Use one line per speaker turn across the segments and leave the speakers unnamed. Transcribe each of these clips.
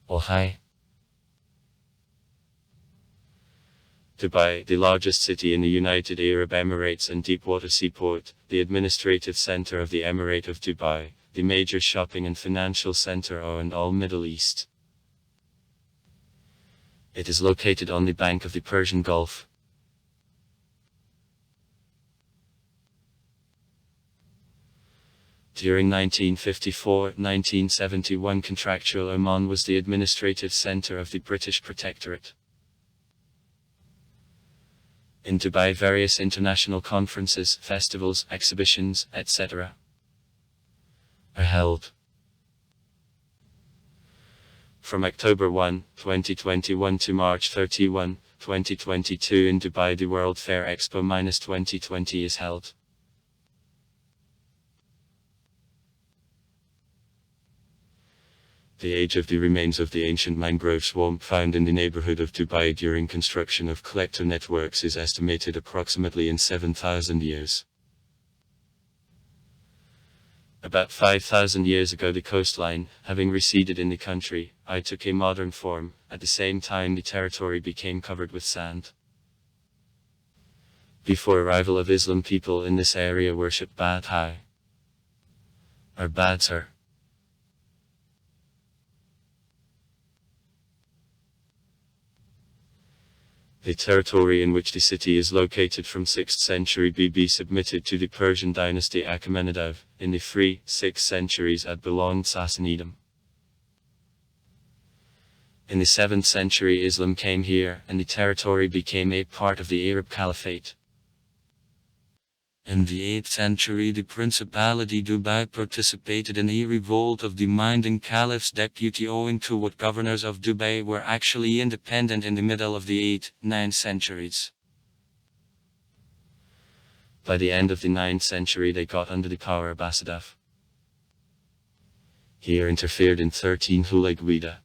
Oh hi. Dubai, the largest city in the United Arab Emirates and deepwater seaport, the administrative center of the Emirate of Dubai, the major shopping and financial center and all Middle East. It is located on the bank of the Persian Gulf. During 1954-1971 contractual Oman was the administrative center of the British Protectorate. In Dubai various international conferences, festivals, exhibitions, etc. are held. From October 1, 2021 to March 31, 2022 in Dubai the World Fair Expo-2020 is held. The age of the remains of the ancient mangrove swamp found in the neighborhood of Dubai during construction of collector networks is estimated approximately in 7,000 years. About 5,000 years ago the coastline, having receded in the country, took a modern form. At the same time the territory became covered with sand. Before arrival of Islam people in this area worshipped Badhai or Badhar. The territory in which the city is located from 6th century BB submitted to the Persian dynasty Achaemenid. In the 3-6 centuries it belonged Sassanidom. In the 7th century Islam came here, and the territory became a part of the Arab Caliphate. In the 8th century the Principality Dubai participated in a revolt of the Minding Caliph's deputy owing to what governors of Dubai were actually independent in the middle of the 8th-9th centuries. By the end of the 9th century they got under the power of Abbasidaf. Here interfered in 13 Hulaguida.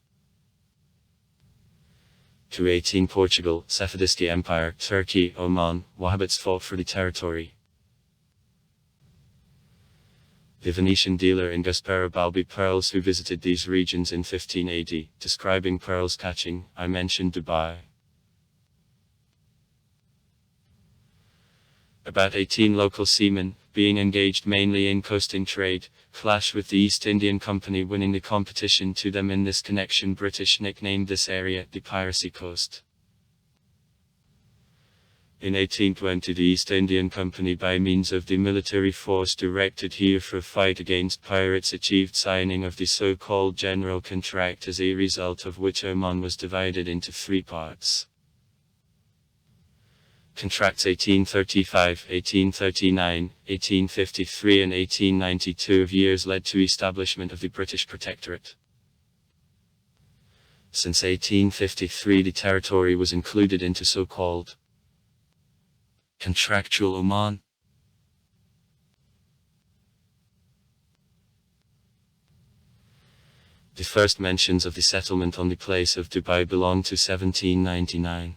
To 18 Portugal, Safavidsky Empire, Turkey, Oman, Wahhabites fought for the territory. The Venetian dealer in Gasparo Balbi pearls who visited these regions in 1580, describing pearls catching, I mentioned Dubai. About 18 local seamen, being engaged mainly in coasting trade, clashed with the East Indian Company winning the competition to them. In this connection British nicknamed this area the Piracy Coast. In 1820 the East Indian Company by means of the military force directed here for a fight against pirates achieved signing of the so-called General Contract, as a result of which Oman was divided into 3 parts. Contracts 1835, 1839, 1853 and 1892 of years led to establishment of the British Protectorate. Since 1853 the territory was included into so-called Contractual Oman. The first mentions of the settlement on the place of Dubai belong to 1799.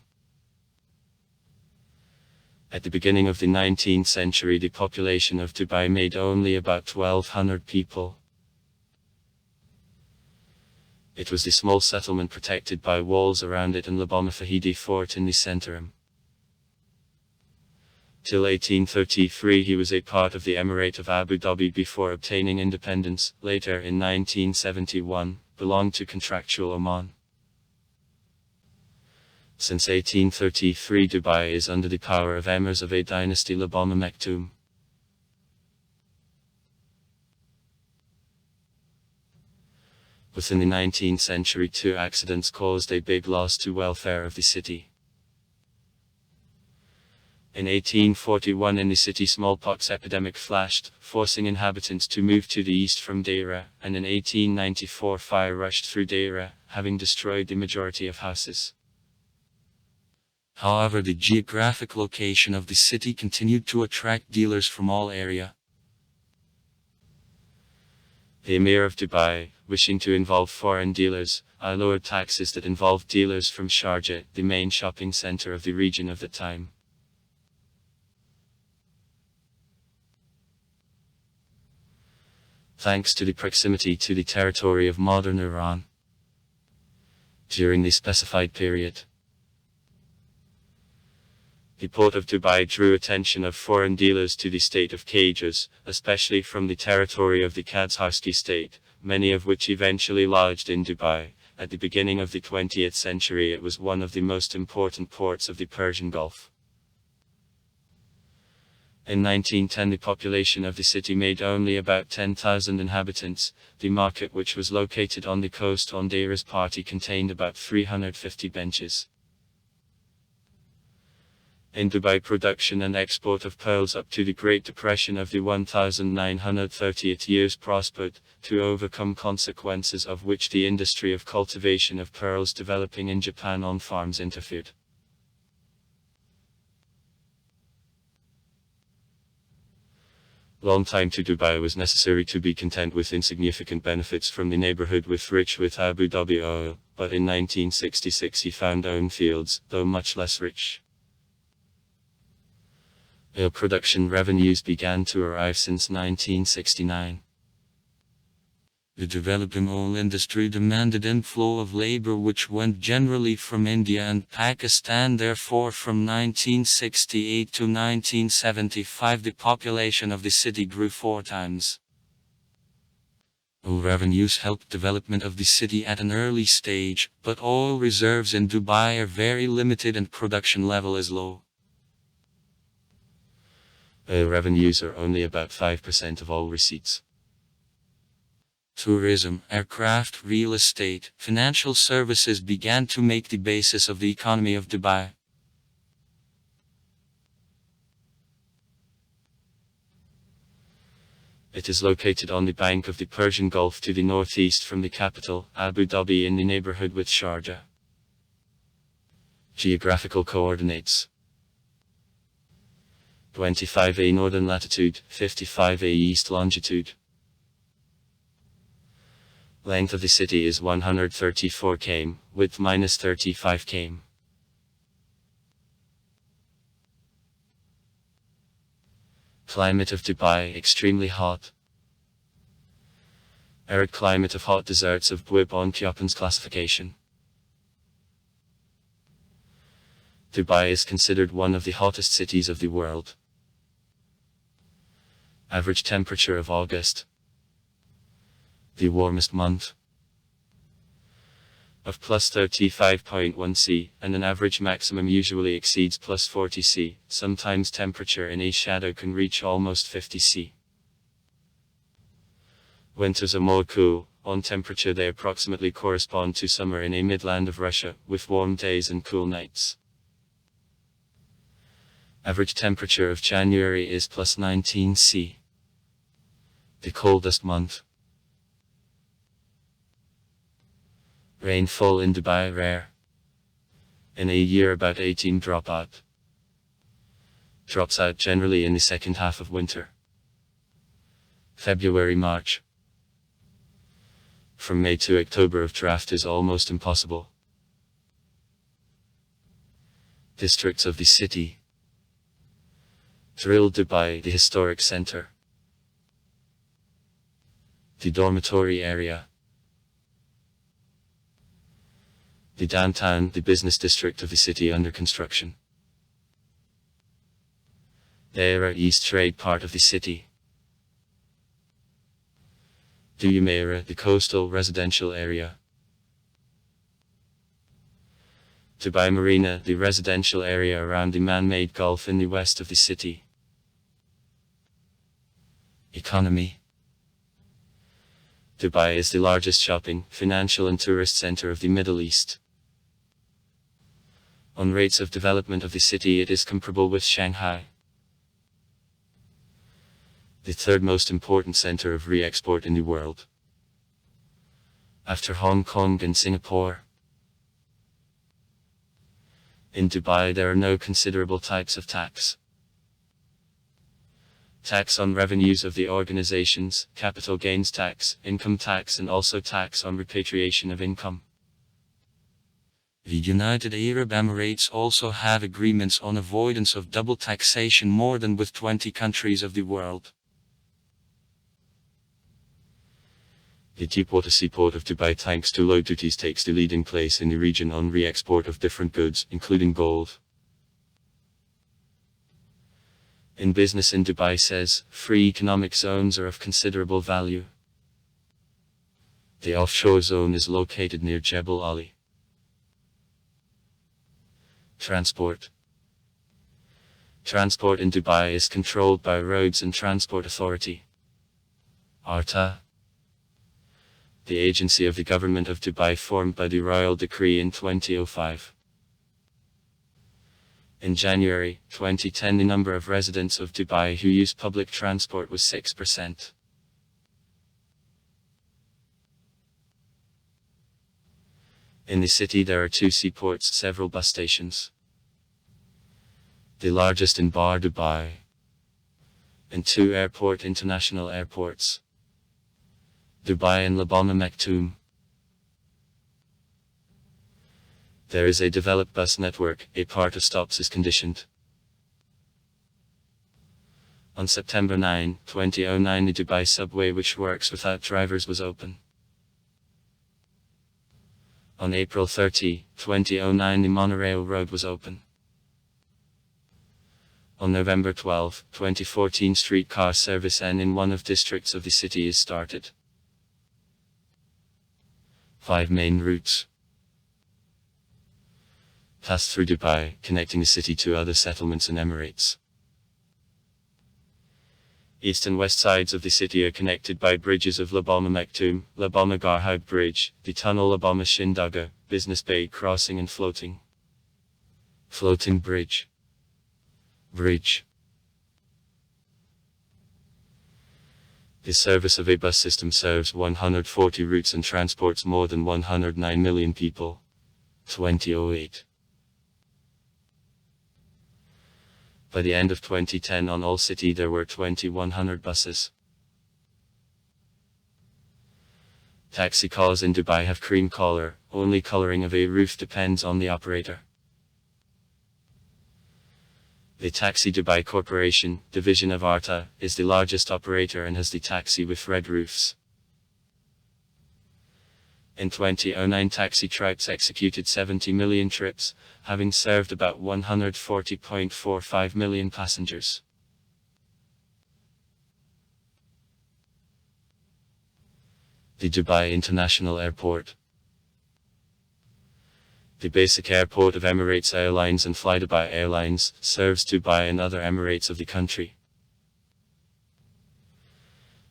At the beginning of the 19th century the population of Dubai made only about 1,200 people. It was the small settlement protected by walls around it and Labama Fahidi fort in the center. Till 1833 he was a part of the Emirate of Abu Dhabi before obtaining independence. Later in 1971, belonged to Contractual Oman. Since 1833 Dubai is under the power of emirs of a dynasty Labama Maktoum. Within the 19th century 2 accidents caused a big loss to welfare of the city. In 1841 in the city smallpox epidemic flashed, forcing inhabitants to move to the east from Deira, and in 1894 fire rushed through Deira, having destroyed the majority of houses. However, the geographic location of the city continued to attract dealers from all area. The Emir of Dubai, wishing to involve foreign dealers, lowered taxes that involved dealers from Sharjah, the main shopping center of the region of the time. Thanks to the proximity to the territory of modern Iran, during the specified period. The port of Dubai drew attention of foreign dealers to the state of cages, especially from the territory of the Kazakh state, many of which eventually lodged in Dubai. At the beginning of the 20th century, it was one of the most important ports of the Persian Gulf. In 1910, the population of the city made only about 10,000 inhabitants. The market, which was located on the coast on Dairas Party, contained about 350 benches. In Dubai, production and export of pearls up to the Great Depression of the 1930 years prospered, to overcome consequences of which the industry of cultivation of pearls developing in Japan on farms interfered. Long time to Dubai was necessary to be content with insignificant benefits from the neighborhood rich with Abu Dhabi oil, but in 1966 he found own fields, though much less rich. Oil production revenues began to arrive since 1969. The developing oil industry demanded inflow of labor which went generally from India and Pakistan. Therefore, from 1968 to 1975 the population of the city grew 4 times. Oil revenues helped development of the city at an early stage, but oil reserves in Dubai are very limited and production level is low. Oil revenues are only about 5% of all receipts. Tourism, aircraft, real estate, financial services began to make the basis of the economy of Dubai. It is located on the bank of the Persian Gulf to the northeast from the capital, Abu Dhabi, in the neighborhood with Sharjah. Geographical coordinates: 25°A northern latitude, 55°A east longitude. Length of the city is 134 km, width -35 km. Climate of Dubai: extremely hot. Arid climate of hot deserts of Buib on Köppen's classification. Dubai is considered one of the hottest cities of the world. Average temperature of August, the warmest month, of +35.1 C, and an average maximum usually exceeds +40 C. Sometimes temperature in a shadow can reach almost 50 C. Winters are more cool. On temperature they approximately correspond to summer in a midland of Russia, with warm days and cool nights. Average temperature of January is +19 C. The coldest month. Rainfall in Dubai rare. In a year about 18 drop out. Drops out generally in the second half of winter. February-March. From May to October of draft is almost impossible. Districts of the city: Drill Dubai, the historic center. The dormitory area. The downtown, the business district of the city under construction. Deira East trade part of the city. The Jumeirah, the coastal residential area. Dubai Marina, the residential area around the man-made gulf in the west of the city. Economy: Dubai is the largest shopping, financial and tourist center of the Middle East. On rates of development of the city it is comparable with Shanghai. The third most important center of re-export in the world, after Hong Kong and Singapore. In Dubai there are no considerable types of tax. Tax on revenues of the organizations, capital gains tax, income tax, and also tax on repatriation of income. The United Arab Emirates also have agreements on avoidance of double taxation more than with 20 countries of the world. The deepwater seaport of Dubai, thanks to low duties, takes the leading place in the region on re-export of different goods, including gold. In Business in Dubai says, free economic zones are of considerable value. The offshore zone is located near Jebel Ali. Transport. Transport in Dubai is controlled by Roads and Transport Authority. ARTA. The agency of the government of Dubai formed by the Royal Decree in 2005. In January 2010, the number of residents of Dubai who use public transport was 6%. In the city there are 2 seaports, several bus stations. The largest in Bar Dubai, and 2 international airports, Dubai and Labama Maktoum. There is a developed bus network, a part of stops is conditioned. On September 9, 2009, the Dubai subway, which works without drivers, was open. On April 30, 2009, the monorail road was open. On November 12, 2014, streetcar service N in one of districts of the city is started. 5 main routes pass through Dubai, connecting the city to other settlements in Emirates. East and west sides of the city are connected by bridges of Labama Maktoum, Labama Garhoud Bridge, the tunnel Labama Shindaga, Business Bay Crossing and Floating Bridge. The service of a bus system serves 140 routes and transports more than 109 million people. 2008. By the end of 2010, on all city there were 2,100 buses. Taxi calls in Dubai have cream color, only coloring of a roof depends on the operator. The Taxi Dubai Corporation, division of ARTA, is the largest operator and has the taxi with red roofs. In 2009, taxi routes executed 70 million trips, having served about 140.45 million passengers. The Dubai International Airport. The basic airport of Emirates Airlines and Flydubai Airlines serves Dubai and other Emirates of the country.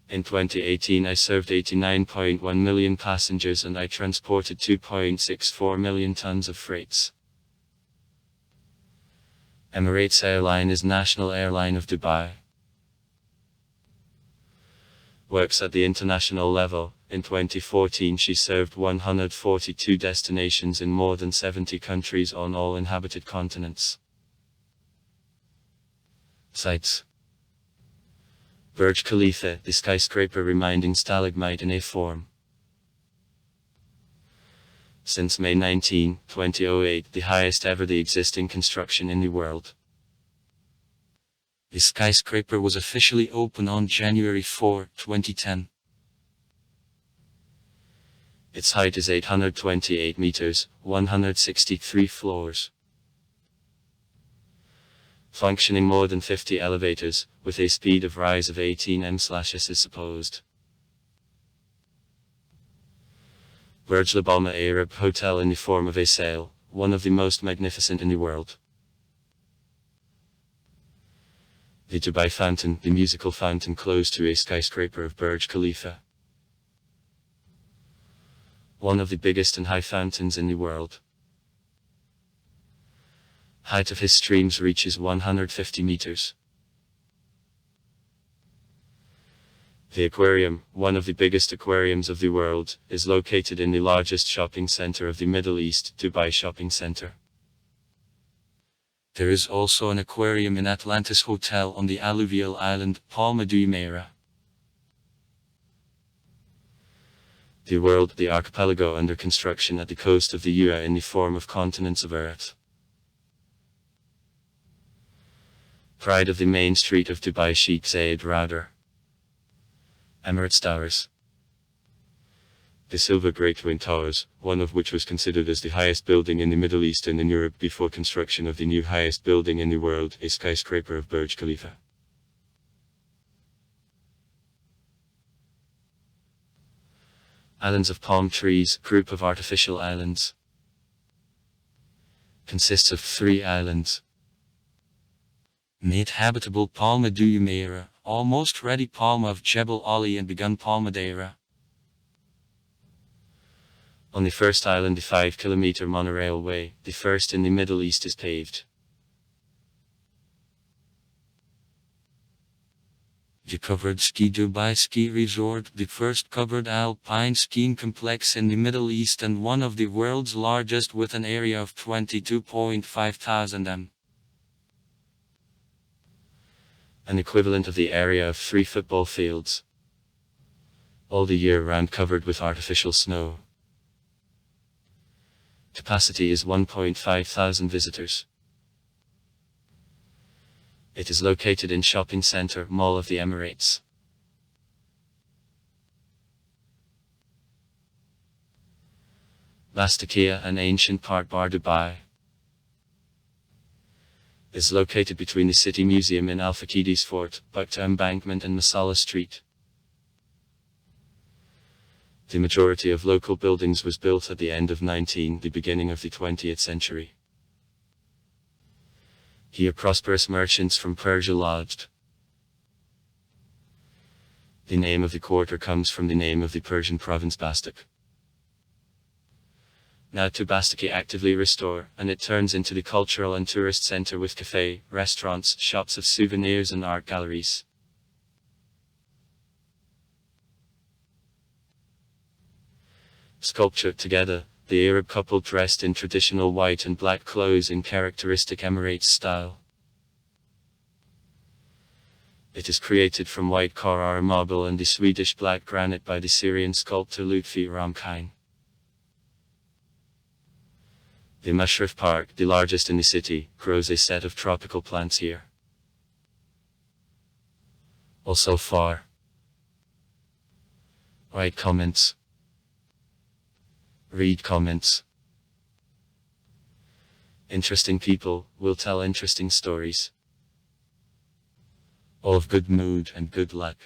In 2018, I served 89.1 million passengers and I transported 2.64 million tons of freights. Emirates Airline is national airline of Dubai. Works at the international level. In 2014, she served 142 destinations in more than 70 countries on all inhabited continents. Sites. Burj Khalifa, the skyscraper reminding stalagmite in a form. Since May 19, 2008, the highest ever the existing construction in the world. The skyscraper was officially open on January 4, 2010. Its height is 828 meters, 163 floors. Functioning more than 50 elevators, with a speed of rise of 18 m/s is supposed. Burj Labama Arab Hotel in the form of a sail, one of the most magnificent in the world. The Dubai Fountain, the musical fountain close to a skyscraper of Burj Khalifa. One of the biggest and high fountains in the world. Height of his streams reaches 150 meters. The aquarium, one of the biggest aquariums of the world, is located in the largest shopping center of the Middle East, Dubai Shopping Center. There is also an aquarium in Atlantis Hotel on the alluvial island, Palma de Jumeirah. The world, the archipelago under construction at the coast of the UAE in the form of continents of Earth. Pride of the main street of Dubai, Sheikh Zayed Router. Emirates Towers. The Silver Great Twin Towers, one of which was considered as the highest building in the Middle East and in Europe before construction of the new highest building in the world, a skyscraper of Burj Khalifa. Islands of palm trees, group of artificial islands. Consists of 3 islands. Made habitable Palma de Jumeirah, almost ready Palma of Jebel Ali and begun Palma Deira. On the first island, the 5-kilometer monorail way, the first in the Middle East, is paved. The covered ski Dubai Ski Resort, the first covered alpine skiing complex in the Middle East and one of the world's largest with an area of 22.5 thousand m. An equivalent of the area of 3 football fields. All the year round covered with artificial snow. Capacity is 1.5 thousand visitors. It is located in shopping center, Mall of the Emirates. Bastakia, an ancient part Bar Dubai, is located between the City Museum in Al Fakidi's Fort, Bakta Embankment and Masala Street. The majority of local buildings was built at the end of the beginning of the 20th century. Here prosperous merchants from Persia lodged. The name of the quarter comes from the name of the Persian province Bastak. Now to Bastaki actively restore, and it turns into the cultural and tourist center with cafe, restaurants, shops of souvenirs and art galleries. Sculpture together, the Arab couple dressed in traditional white and black clothes in characteristic Emirates style. It is created from white Carrara marble and the Swedish black granite by the Syrian sculptor Lutfi Ramkine. The Mashrif Park, the largest in the city, grows a set of tropical plants here. Also far. Write comments. Read comments. Interesting people will tell interesting stories. All of good mood and good luck.